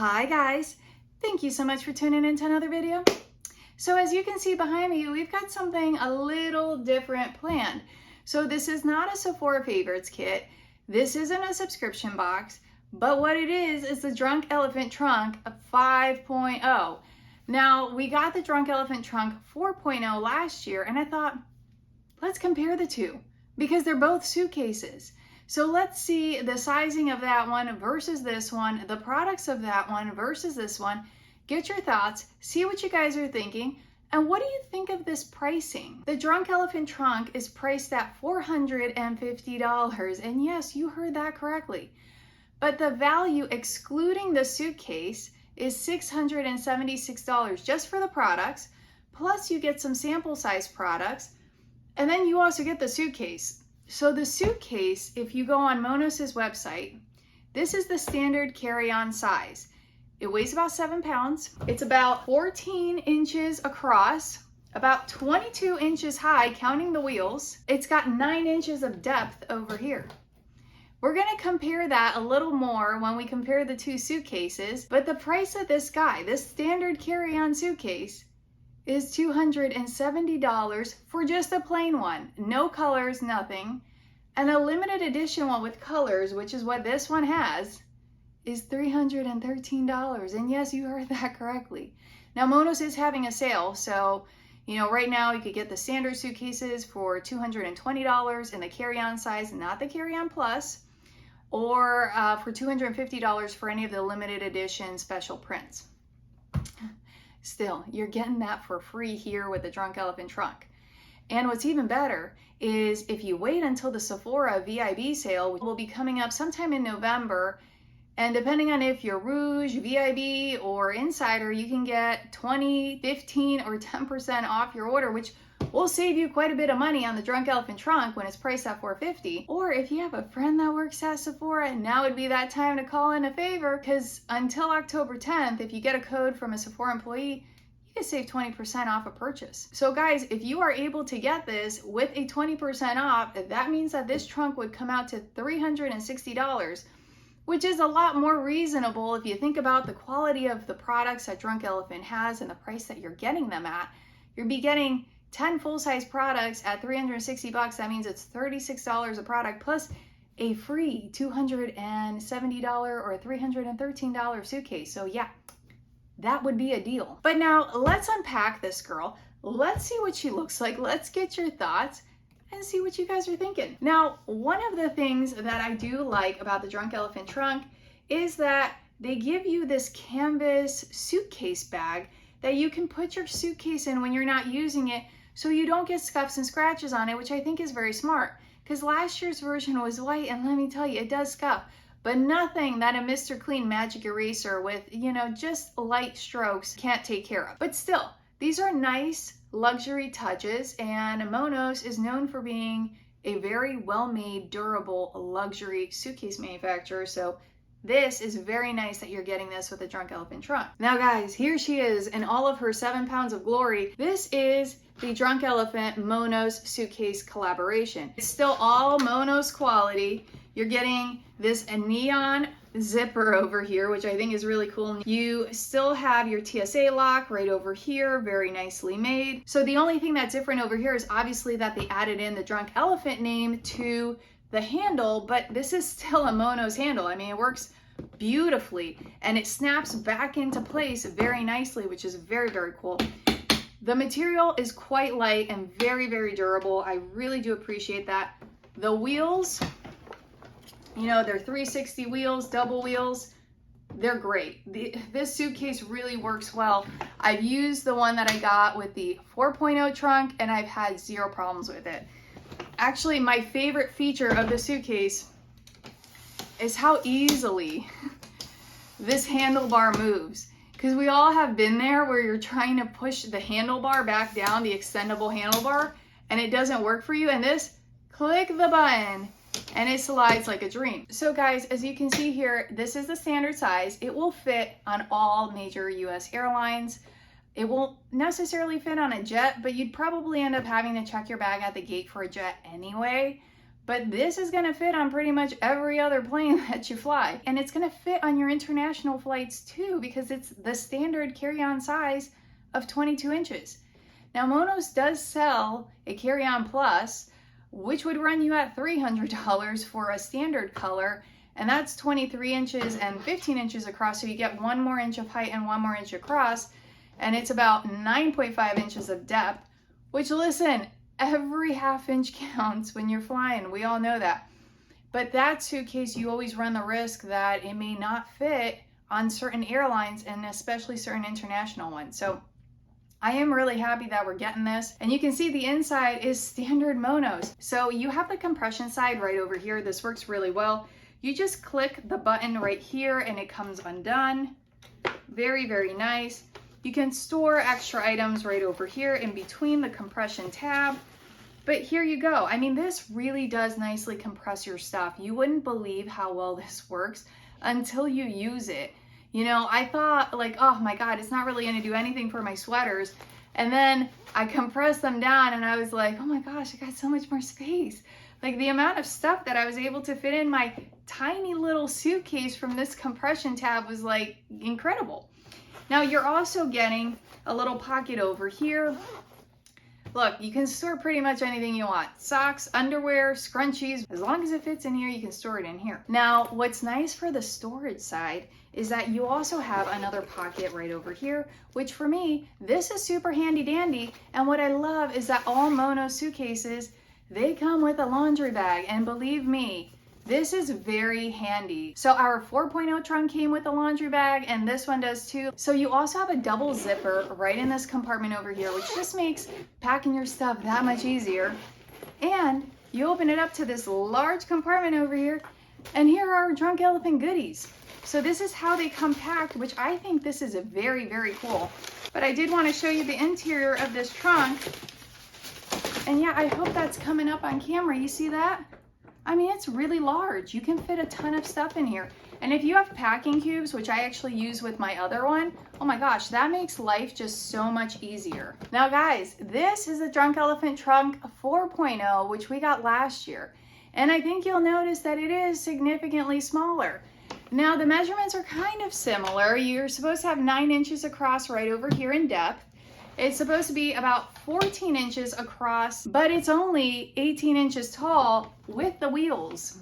Hi guys, thank you so much for tuning in to another video. So as you can see behind me, we've got something a little different planned. So this is not a Sephora favorites kit. This isn't a subscription box, but what it is the Drunk Elephant Trunk 5.0. Now we got the Drunk Elephant Trunk 4.0 last year, and I thought, let's compare the two because they're both suitcases. So let's see the sizing of that one versus this one, the products of that one versus this one. Get your thoughts, see what you guys are thinking, and what do you think of this pricing? The Drunk Elephant Trunk is priced at $450, and yes, you heard that correctly. But the value excluding the suitcase is $676 just for the products, plus you get some sample size products, and then you also get the suitcase. So the suitcase, if you go on Monos's website, this is the standard carry-on size. It weighs about 7 pounds. It's about 14 inches across, about 22 inches high, counting the wheels. It's got 9 inches of depth over here. We're gonna compare that a little more when we compare the two suitcases, but the price of this guy, this standard carry-on suitcase, is $270 for just a plain one. No colors, nothing. And a limited edition one with colors, which is what this one has, is $313. And yes, you heard that correctly. Now Monos is having a sale, so right now you could get the standard suitcases for $220 in the carry-on size, not the carry-on plus, or for $250 for any of the limited edition special prints. Still, you're getting that for free here with the Drunk Elephant Trunk. And what's even better is if you wait until the Sephora VIB sale, which will be coming up sometime in November, and depending on if you're Rouge, VIB, or Insider, you can get 20, 15, or 10% off your order, which will save you quite a bit of money on the Drunk Elephant Trunk when it's priced at $450. Or if you have a friend that works at Sephora, now would be that time to call in a favor, because until October 10th, if you get a code from a Sephora employee, you can save 20% off a purchase. So guys, if you are able to get this with a 20% off, that means that this trunk would come out to $360, which is a lot more reasonable if you think about the quality of the products that Drunk Elephant has and the price that you're getting them at. You'll be getting 10 full-size products at $360. That means it's $36 a product plus a free $270 or $313 suitcase. So yeah, that would be a deal. But now let's unpack this girl. Let's see what she looks like. Let's get your thoughts and see what you guys are thinking. Now, one of the things that I do like about the Drunk Elephant Trunk is that they give you this canvas suitcase bag that you can put your suitcase in when you're not using it, so you don't get scuffs and scratches on it, which I think is very smart, because last year's version was white, and let me tell you, it does scuff, but nothing that a Mr. Clean magic eraser with, just light strokes can't take care of. But still, these are nice luxury touches, and Monos is known for being a very well-made, durable luxury suitcase manufacturer, so this is very nice that you're getting this with the Drunk Elephant Trunk. Now guys, here she is in all of her 7 pounds of glory. This is the Drunk Elephant Monos suitcase collaboration. It's still all Monos quality. You're getting this neon zipper over here, which I think is really cool. You still have your TSA lock right over here, very nicely made. So the only thing that's different over here is obviously that they added in the Drunk Elephant name to the handle, but this is still a Monos handle. I mean, it works beautifully and it snaps back into place very nicely, which is very, very cool. The material is quite light and very, very durable. I really do appreciate that. The wheels, they're 360 wheels, double wheels. They're great. This suitcase really works well. I've used the one that I got with the 4.0 trunk and I've had 0 problems with it. Actually, my favorite feature of the suitcase is how easily this handlebar moves. Because we all have been there where you're trying to push the handlebar back down, the extendable handlebar, and it doesn't work for you. And this, click the button, and it slides like a dream. So guys, as you can see here, this is the standard size. It will fit on all major US airlines. It won't necessarily fit on a jet, but you'd probably end up having to check your bag at the gate for a jet anyway. but this is gonna fit on pretty much every other plane that you fly. And it's gonna fit on your international flights too, because it's the standard carry-on size of 22 inches. Now, Monos does sell a carry-on plus, which would run you at $300 for a standard color, and that's 23 inches and 15 inches across, so you get 1 more inch of height and 1 more inch across, and it's about 9.5 inches of depth, which, listen, every half inch counts when you're flying. We all know that. But that suitcase, you always run the risk that it may not fit on certain airlines, and especially certain international ones. So I am really happy that we're getting this. And you can see the inside is standard Monos. So you have the compression side right over here. This works really well. You just click the button right here and it comes undone. Very, very nice. You can store extra items right over here in between the compression tab. But here you go. I mean, this really does nicely compress your stuff. You wouldn't believe how well this works until you use it. You know, I thought like, oh my God, it's not really gonna do anything for my sweaters. And then I compressed them down and I was like, oh my gosh, I got so much more space. Like the amount of stuff that I was able to fit in my tiny little suitcase from this compression tab was like incredible. Now you're also getting a little pocket over here. Look, you can store pretty much anything you want. Socks, underwear, scrunchies. As long as it fits in here, you can store it in here. Now, what's nice for the storage side is that you also have another pocket right over here, which for me, this is super handy dandy. And what I love is that all Mono suitcases, they come with a laundry bag. And believe me, this is very handy. So our 4.0 trunk came with a laundry bag, and this one does too. So you also have a double zipper right in this compartment over here, which just makes packing your stuff that much easier. And you open it up to this large compartment over here, and here are our Drunk Elephant goodies. So this is how they come packed, which I think this is very, very cool. But I did want to show you the interior of this trunk. And yeah, I hope that's coming up on camera. You see that? I mean, it's really large. You can fit a ton of stuff in here. And if you have packing cubes, which I actually use with my other one, oh my gosh, that makes life just so much easier. Now guys, this is the Drunk Elephant Trunk 4.0, which we got last year. And I think you'll notice that it is significantly smaller. Now the measurements are kind of similar. You're supposed to have 9 inches across right over here in depth. It's supposed to be about 14 inches across, but it's only 18 inches tall with the wheels.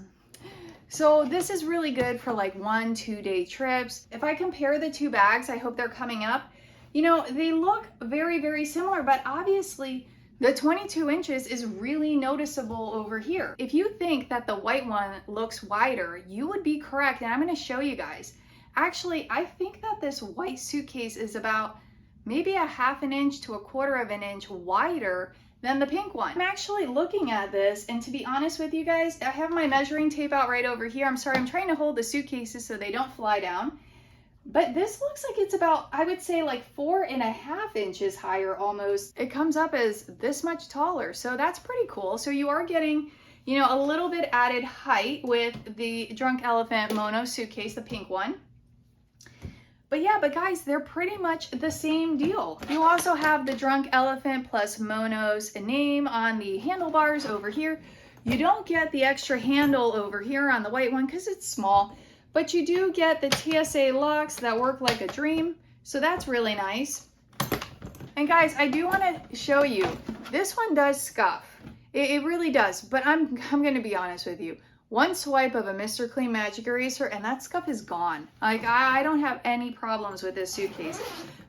So this is really good for like 1-2 day trips. If I compare the two bags, I hope they're coming up. You know, they look very, very similar, but obviously the 22 inches is really noticeable over here. If you think that the white one looks wider, you would be correct, and I'm going to show you guys. Actually, I think that this white suitcase is about maybe a 1/2 inch to 1/4 inch wider than the pink one. I'm actually looking at this, and to be honest with you guys, I have my measuring tape out right over here. I'm sorry, I'm trying to hold the suitcases so they don't fly down. But this looks like it's about, I would say like 4.5 inches higher almost. It comes up as this much taller, so that's pretty cool. So you are getting, you know, a little bit added height with the Drunk Elephant Mono suitcase, the pink one. But yeah, but guys, they're pretty much the same deal. You also have the Drunk Elephant plus Mono's name on the handlebars over here. You don't get the extra handle over here on the white one because it's small, but you do get the TSA locks that work like a dream. So that's really nice. And guys, I do want to show you, this one does scuff. It really does, but I'm going to be honest with you. One swipe of a Mr. Clean Magic Eraser and that scuff is gone. Like I don't have any problems with this suitcase.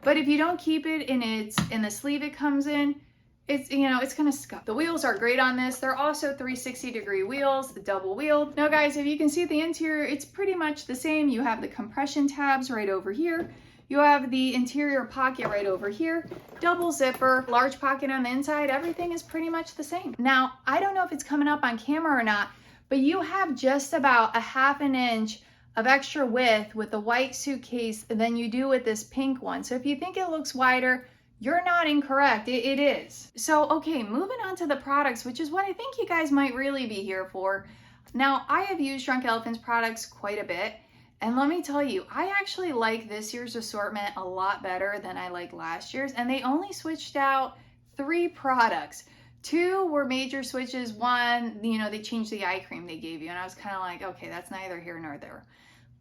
But if you don't keep it in the sleeve it comes in, it's, you know, it's gonna scuff. The wheels are great on this. They're also 360-degree wheels, double wheeled. Now guys, if you can see the interior, it's pretty much the same. You have the compression tabs right over here. You have the interior pocket right over here, double zipper, large pocket on the inside. Everything is pretty much the same. Now, I don't know if it's coming up on camera or not, but you have just about a 1/2 inch of extra width with the white suitcase than you do with this pink one. So if you think it looks wider, you're not incorrect, it is. So, okay, moving on to the products, which is what I think you guys might really be here for. Now, I have used Drunk Elephant's products quite a bit, and let me tell you, I actually like this year's assortment a lot better than I like last year's, and they only switched out 3 products. Two were major switches. One, you know, they changed the eye cream they gave you, and I was kind of like, okay, that's neither here nor there.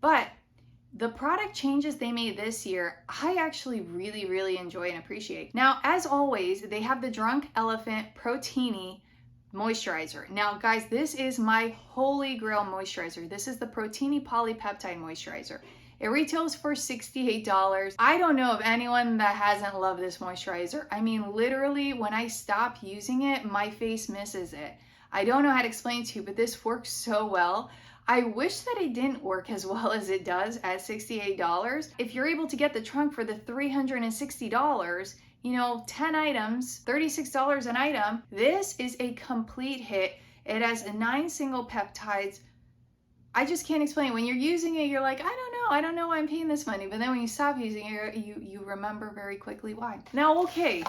But the product changes they made this year, I actually really enjoy and appreciate. Now, as always, they have the Drunk Elephant Protini moisturizer. Now, guys, this is my holy grail moisturizer. This is the Protini Polypeptide Moisturizer. It retails for $68. I don't know of anyone that hasn't loved this moisturizer. I mean, literally, when I stop using it, my face misses it. I don't know how to explain to you, but this works so well. I wish that it didn't work as well as it does at $68. If you're able to get the trunk for the $360, you know, 10 items, $36 an item, this is a complete hit. It has 9 single peptides. I just can't explain. When you're using it, you're like, I don't know why I'm paying this money. But then when you stop using it, you remember very quickly why. Now, okay,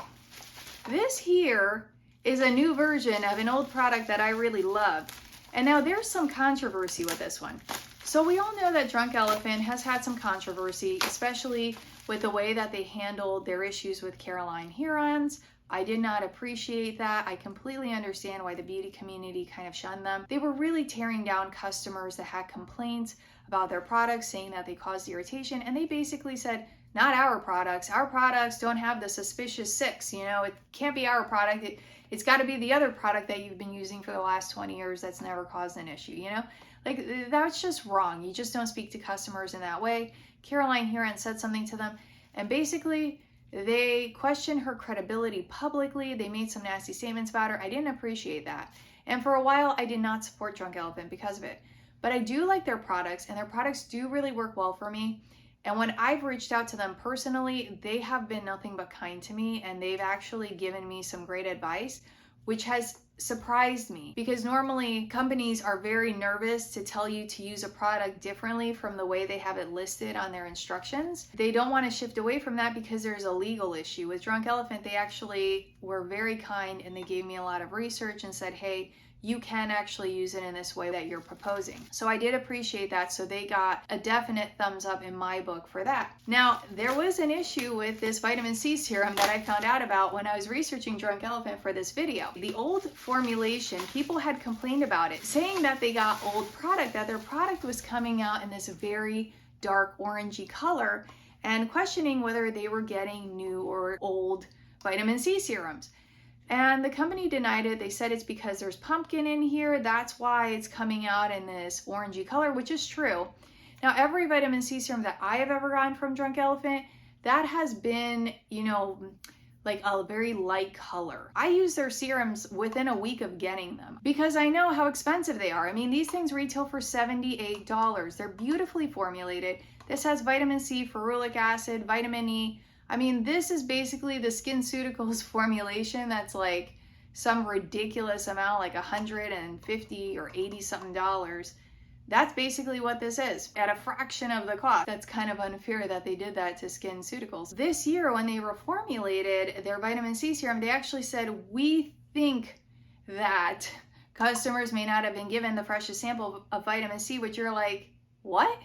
this here is a new version of an old product that I really love. And now there's some controversy with this one. So we all know that Drunk Elephant has had some controversy, especially with the way that they handled their issues with Caroline Herons. I did not appreciate that. I completely understand why the beauty community kind of shunned them. They were really tearing down customers that had complaints about their products, saying that they caused irritation. And they basically said, not our products. Our products don't have the suspicious 6. You know, it can't be our product. It's got to be the other product that you've been using for the last 20 years that's never caused an issue, you know? Like, that's just wrong. You just don't speak to customers in that way. Caroline Heron said something to them, and basically they questioned her credibility publicly. They made some nasty statements about her. I didn't appreciate that. And for a while, I did not support Drunk Elephant because of it. But I do like their products, and their products do really work well for me. And when I've reached out to them personally, they have been nothing but kind to me, and they've actually given me some great advice, which has surprised me, because normally companies are very nervous to tell you to use a product differently from the way they have it listed on their instructions. They don't want to shift away from that because there's a legal issue. With Drunk Elephant, they actually were very kind, and they gave me a lot of research and said, hey, you can actually use it in this way that you're proposing. So I did appreciate that. So they got a definite thumbs up in my book for that. Now, there was an issue with this vitamin C serum that I found out about when I was researching Drunk Elephant for this video. The old formulation, people had complained about it, saying that they got old product, that their product was coming out in this very dark orangey color, and questioning whether they were getting new or old vitamin C serums. And the company denied it. They said it's because there's pumpkin in here. That's why it's coming out in this orangey color, which is true. Now, every vitamin C serum that I have ever gotten from Drunk Elephant, that has been, you know, like a very light color. I use their serums within a week of getting them because I know how expensive they are. I mean, these things retail for $78. They're beautifully formulated. This has vitamin C, ferulic acid, vitamin E. I mean, this is basically the SkinCeuticals formulation that's like some ridiculous amount, like $150 or 80 something dollars. That's basically what this is at a fraction of the cost. That's kind of unfair that they did that to SkinCeuticals. This year, when they reformulated their vitamin C serum, they actually said, we think that customers may not have been given the freshest sample of vitamin C, which you're like, what?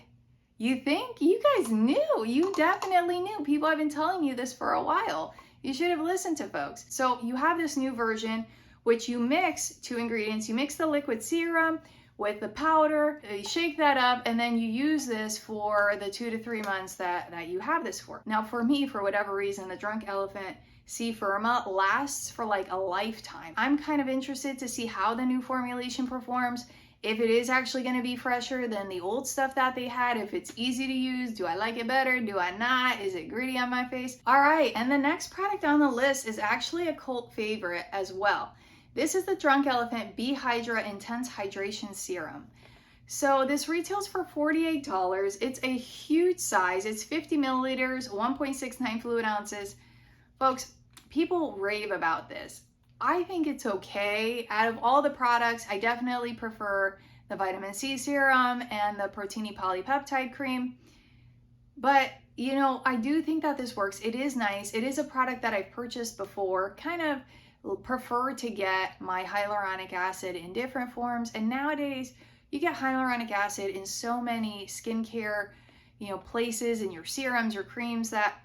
You think? You guys knew. You definitely knew. People have been telling you this for a while. You should have listened to folks. So you have this new version, which you mix 2 ingredients. You mix the liquid serum with the powder, you shake that up, and then you use this for the 2 to 3 months that you have this for. Now, for me, for whatever reason, the Drunk Elephant C Firma lasts for like a lifetime. I'm kind of interested to see how the new formulation performs. If it is actually going to be fresher than the old stuff that they had, if it's easy to use, do I like it better? Do I not? Is it gritty on my face? All right, and the next product on the list is actually a cult favorite as well. This is the Drunk Elephant B-Hydra Intense Hydration Serum. So this retails for $48. It's a huge size. It's 50 milliliters, 1.69 fluid ounces. Folks, people rave about this. I think it's okay. Out of all the products, I definitely prefer the vitamin C serum and the Protini Polypeptide Cream. But, you know, I do think that this works. It is nice. It is a product that I've purchased before. Kind of prefer to get my hyaluronic acid in different forms. And nowadays, you get hyaluronic acid in so many skincare, you know, places, in your serums or creams, that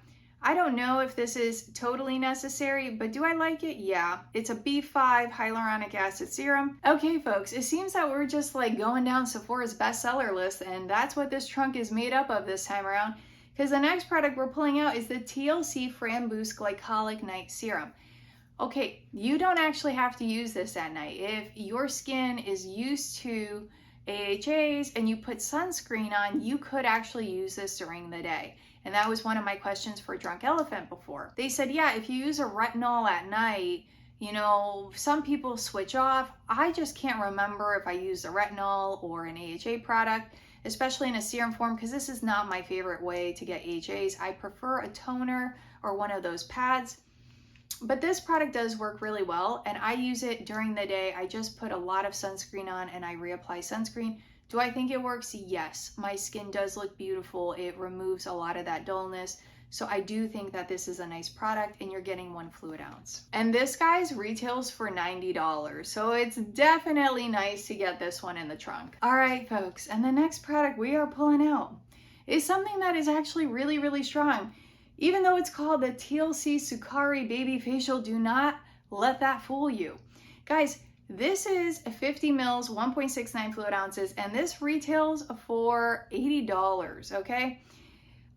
I don't know if this is totally necessary, but do I like it? Yeah. It's a B5 hyaluronic acid serum. Okay, folks, it seems that we're just like going down Sephora's bestseller list, and that's what this trunk is made up of this time around, because the next product we're pulling out is the TLC Framboos Glycolic Night Serum. Okay, you don't actually have to use this at night. If your skin is used to AHAs and you put sunscreen on, you could actually use this during the day. And that was one of my questions for Drunk Elephant before. They said, yeah, if you use a retinol at night, you know, some people switch off. I just can't remember if I used a retinol or an AHA product, especially in a serum form, because this is not my favorite way to get AHAs. I prefer a toner or one of those pads. But this product does work really well, and I use it during the day. I just put a lot of sunscreen on and I reapply sunscreen. Do I think it works? Yes. My skin does look beautiful. It removes a lot of that dullness. So I do think that this is a nice product, and you're getting 1 fluid ounce. And this, guys, retails for $90. So it's definitely nice to get this one in the trunk. All right, folks. And the next product we are pulling out is something that is actually really, really strong. Even though it's called the TLC Sukari Baby Facial, do not let that fool you. Guys, this is 50 mils, 1.69 fluid ounces, and this retails for $80, okay?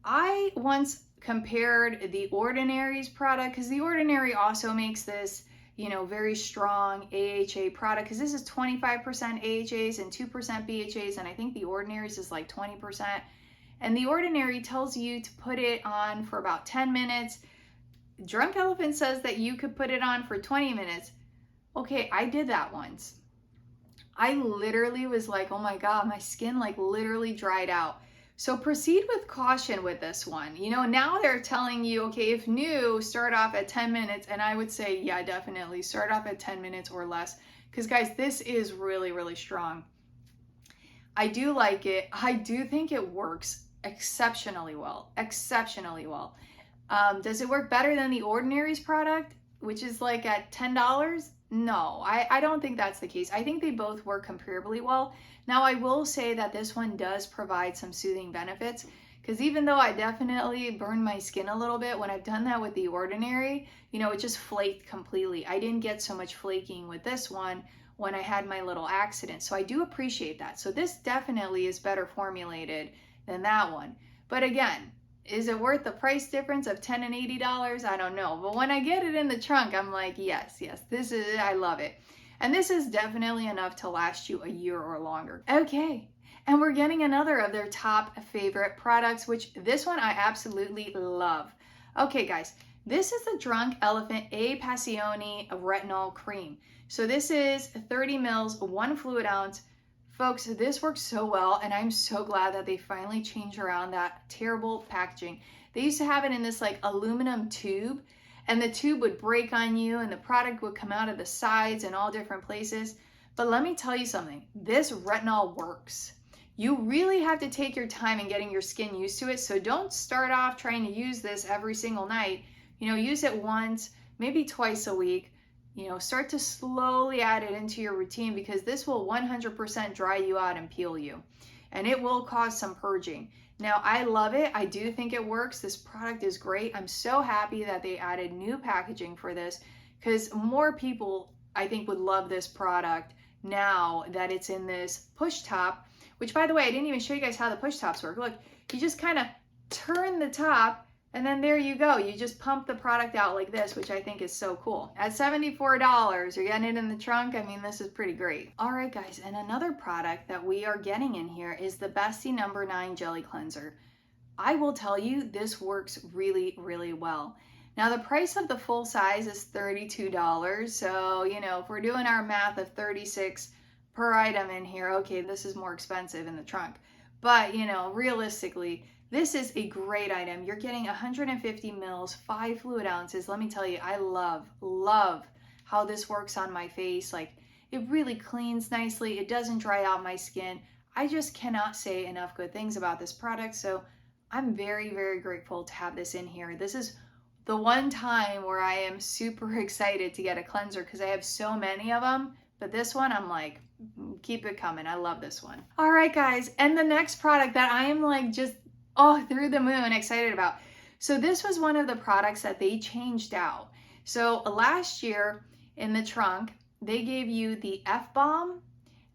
I once compared the Ordinary's product, because the Ordinary also makes this, you know, very strong AHA product, because this is 25% AHAs and 2% BHAs, and I think the Ordinary's is like 20%. And the Ordinary tells you to put it on for about 10 minutes. Drunk Elephant says that you could put it on for 20 minutes. Okay, I did that once. I literally was like, oh my God, my skin like literally dried out. So proceed with caution with this one. You know, now they're telling you, okay, if new, start off at 10 minutes. And I would say, yeah, definitely start off at 10 minutes or less. Because guys, this is really, really strong. I do like it. I do think it works exceptionally well. Does it work better than the Ordinary's product, which is like at $10? No, I don't think that's the case. I think they both work comparably well. Now, I will say that this one does provide some soothing benefits, because even though I definitely burned my skin a little bit when I've done that with the Ordinary, you know, it just flaked completely. I didn't get so much flaking with this one when I had my little accident. So I do appreciate that. So this definitely is better formulated than that one. But again, is it worth the price difference of $10 and $80? I don't know. But when I get it in the trunk, I'm like, yes, this is it. I love it. And this is definitely enough to last you a year or longer. Okay. And we're getting another of their top favorite products, which this one I absolutely love. Okay, guys, this is the Drunk Elephant A Passione Retinol Cream. So this is 30 mils, 1 fluid ounce. Folks, this works so well, and I'm so glad that they finally changed around that terrible packaging. They used to have it in this like aluminum tube, and the tube would break on you, and the product would come out of the sides in all different places. But let me tell you something, this retinol works. You really have to take your time in getting your skin used to it, so don't start off trying to use this every single night. You know, use it once, maybe twice a week. You know, start to slowly add it into your routine, because this will 100% dry you out and peel you. And it will cause some purging. Now, I love it. I do think it works. This product is great. I'm so happy that they added new packaging for this, because more people, I think, would love this product now that it's in this push top, which, by the way, I didn't even show you guys how the push tops work. Look, you just kind of turn the top, and then there you go. You just pump the product out like this, which I think is so cool. At $74, you're getting it in the trunk. I mean, this is pretty great. All right, guys, and another product that we are getting in here is the Bestie No. 9 Jelly Cleanser. I will tell you, this works really, really well. Now, the price of the full size is $32. So, you know, if we're doing our math of $36 per item in here, okay, this is more expensive in the trunk. But, you know, realistically, this is a great item. You're getting 150 mils, 5 fluid ounces. Let me tell you, I love how this works on my face. Like, it really cleans nicely. It doesn't dry out my skin. I just cannot say enough good things about this product. So I'm very, very grateful to have this in here. This is the one time where I am super excited to get a cleanser, because I have so many of them. But this one, I'm like, keep it coming. I love this one. All right, guys. And the next product that I am like just through the moon excited about. So this was one of the products that they changed out. So last year in the trunk, they gave you the F-bomb,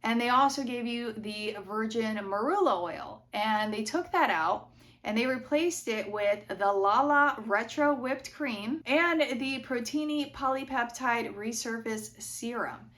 and they also gave you the virgin marula oil, and they took that out and they replaced it with the Lala Retro Whipped Cream and the Proteini Polypeptide Resurface Serum.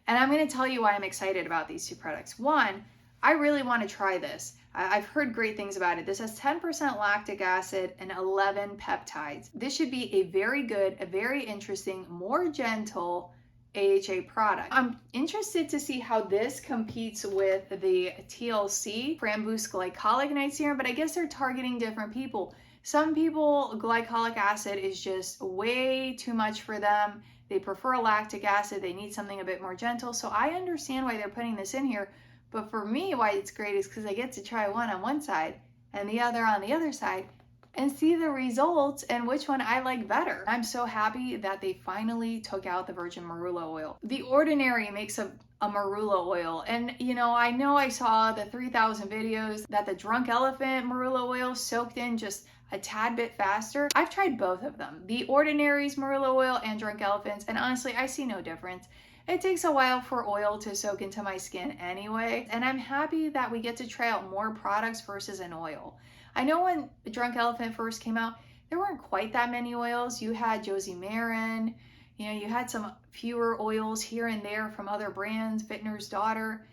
And I'm going to tell you why I'm excited about these two products. One, I really want to try this. I've heard great things about it. This has 10% lactic acid and 11 peptides. This should be a very good, a very interesting, more gentle AHA product. I'm interested to see how this competes with the TLC Framboos Glycolic Night Serum, but I guess they're targeting different people. Some people, glycolic acid is just way too much for them. They prefer lactic acid. They need something a bit more gentle. So I understand why they're putting this in here. But for me, why it's great is because I get to try one on one side and the other on the other side and see the results and which one I like better. I'm so happy that they finally took out the virgin marula oil. The Ordinary makes a marula oil, and you know I saw the 3,000 videos that the Drunk Elephant marula oil soaked in just a tad bit faster. I've tried both of them, the Ordinary's marula oil and Drunk Elephant's, and honestly I see no difference. It takes a while for oil to soak into my skin anyway, and I'm happy that we get to try out more products versus an oil. I know when Drunk Elephant first came out, there weren't quite that many oils. You had Josie Marin, you know, you had some fewer oils here and there from other brands, Vintner's Daughter.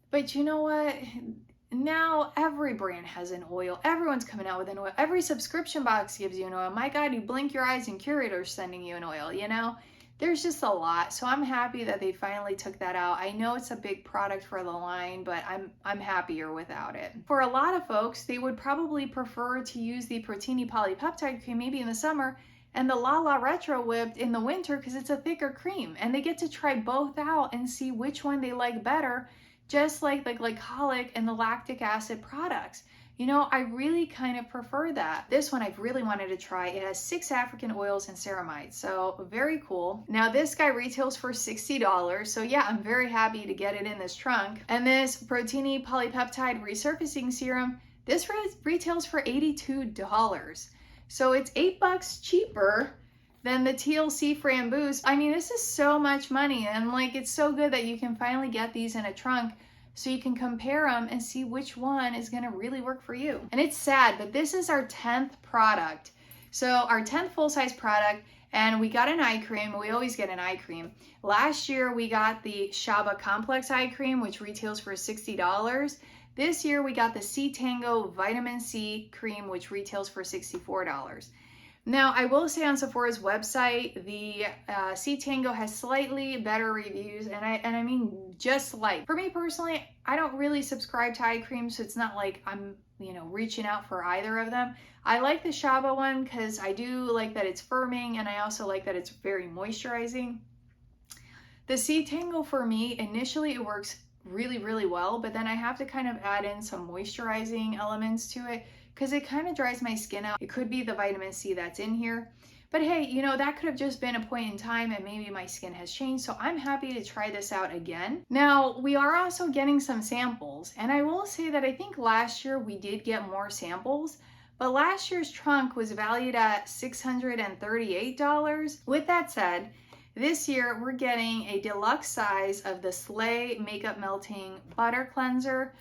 But you know what? Now every brand has an oil. Everyone's coming out with an oil. Every subscription box gives you an oil. My God, you blink your eyes and Curator's sending you an oil, you know? There's just a lot. So I'm happy that they finally took that out. I know it's a big product for the line, but I'm happier without it. For a lot of folks, they would probably prefer to use the Proteini Polypeptide Cream maybe in the summer and the Lala Retro Whipped in the winter because it's a thicker cream. And they get to try both out and see which one they like better, just like the glycolic and the lactic acid products. You know, I really kind of prefer that. This one I've really wanted to try. It has 6 African oils and ceramides, so very cool. Now this guy retails for $60, so yeah, I'm very happy to get it in this trunk. And this Proteini Polypeptide Resurfacing Serum, this retails for $82. So it's $8 cheaper than the TLC Framboos. I mean, this is so much money, and like it's so good that you can finally get these in a trunk so you can compare them and see which one is gonna really work for you. And it's sad, but this is our 10th product. So our 10th full-size product, and we got an eye cream. We always get an eye cream. Last year, we got the Shaba Complex Eye Cream, which retails for $60. This year, we got the C Tango Vitamin C Cream, which retails for $64. Now, I will say on Sephora's website, the C Tango has slightly better reviews, and I mean just like. For me personally, I don't really subscribe to eye cream, so it's not like I'm, you know, reaching out for either of them. I like the Shaba one because I do like that it's firming, and I also like that it's very moisturizing. The C Tango for me, initially it works really, really well, but then I have to kind of add in some moisturizing elements to it because it kind of dries my skin out. It could be the vitamin C that's in here. But hey, you know, that could have just been a point in time and maybe my skin has changed. So I'm happy to try this out again. Now, we are also getting some samples. And I will say that I think last year we did get more samples. But last year's trunk was valued at $638. With that said, this year we're getting a deluxe size of the Slay Makeup Melting Butter Cleanser.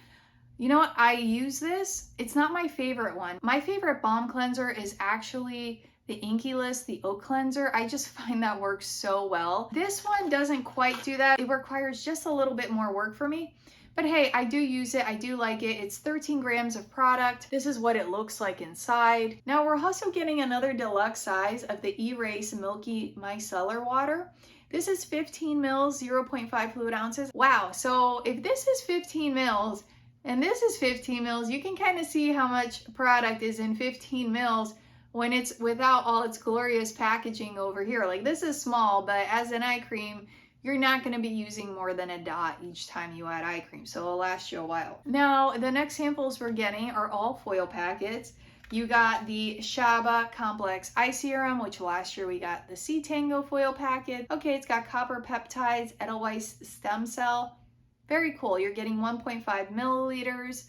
You know what? I use this. It's not my favorite one. My favorite balm cleanser is actually the Inkyless, the Oak Cleanser. I just find that works so well. This one doesn't quite do that. It requires just a little bit more work for me. But hey, I do use it. I do like it. It's 13 grams of product. This is what it looks like inside. Now we're also getting another deluxe size of the Erase Milky Micellar Water. This is 15 mils, 0.5 fluid ounces. Wow, so if this is 15 mils, and this is 15 mils, you can kind of see how much product is in 15 mils when it's without all its glorious packaging over here. Like this is small, but as an eye cream, you're not gonna be using more than a dot each time you add eye cream, so it'll last you a while. Now, the next samples we're getting are all foil packets. You got the Shaba Complex Eye Serum, which last year we got the C Tango foil packet. Okay, it's got copper peptides, Edelweiss stem cell. Very cool. You're getting 1.5 milliliters.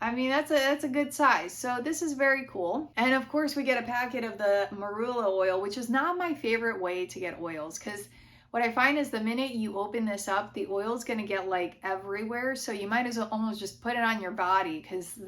I mean, that's a good size. So this is very cool. And of course we get a packet of the marula oil, which is not my favorite way to get oils, because what I find is the minute you open this up, the oil is going to get like everywhere. So you might as well almost just put it on your body, because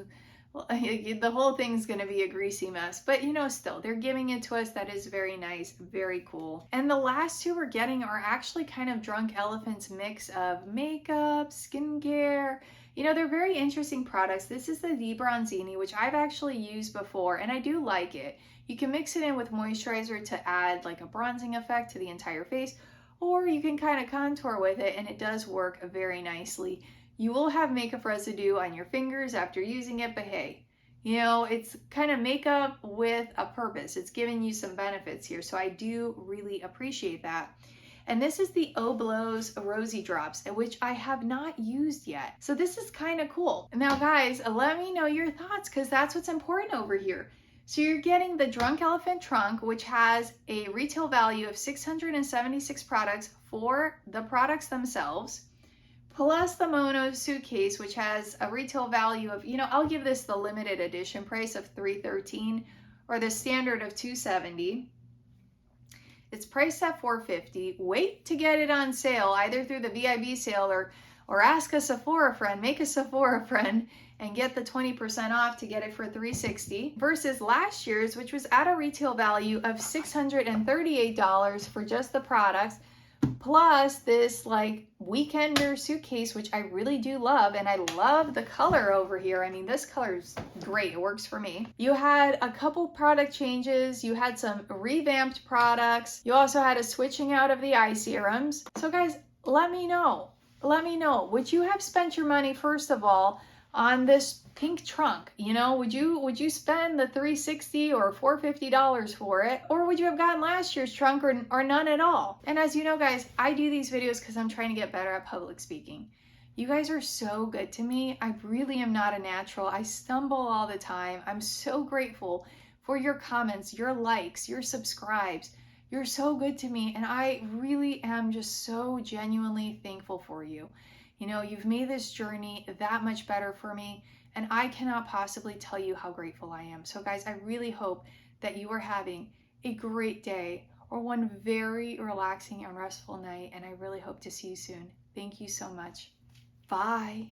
well, the whole thing's going to be a greasy mess. But you know, still, they're giving it to us. That is very nice, very cool. And the last two we're getting are actually kind of Drunk Elephant's mix of makeup, skincare. You know, they're very interesting products. This is the D Bronzini, which I've actually used before, and I do like it. You can mix it in with moisturizer to add like a bronzing effect to the entire face, or you can kind of contour with it, and it does work very nicely. You will have makeup residue on your fingers after using it, but hey, you know, it's kind of makeup with a purpose. It's giving you some benefits here, so I do really appreciate that. And this is the Oblo's Rosy Drops, which I have not used yet. So this is kind of cool. Now guys, let me know your thoughts, because that's what's important over here. So you're getting the Drunk Elephant trunk, which has a retail value of 676 products for the products themselves, plus the Mono Suitcase, which has a retail value of, you know, I'll give this the limited edition price of $313, or the standard of $270. It's priced at $450. Wait to get it on sale, either through the VIB sale or ask a Sephora friend, make a Sephora friend, and get the 20% off to get it for $360, versus last year's, which was at a retail value of $638 for just the products, plus this like weekender suitcase, which I really do love, and I love the color over here. I mean, this color is great. It works for me. You had a couple product changes. You had some revamped products. You also had a switching out of the eye serums. So guys, let me know. Let me know. Would you have spent your money, first of all, on this pink trunk? You know, would you spend the $360 or $450 for it, or would you have gotten last year's trunk, or none at all? And as you know guys, I do these videos because I'm trying to get better at public speaking. You guys are so good to me. I really am not a natural. I stumble all the time. I'm so grateful for your comments, your likes, your subscribes. You're so good to me, and I really am just so genuinely thankful for you. You know, you've made this journey that much better for me, and I cannot possibly tell you how grateful I am. So guys, I really hope that you are having a great day, or one very relaxing and restful night, and I really hope to see you soon. Thank you so much. Bye.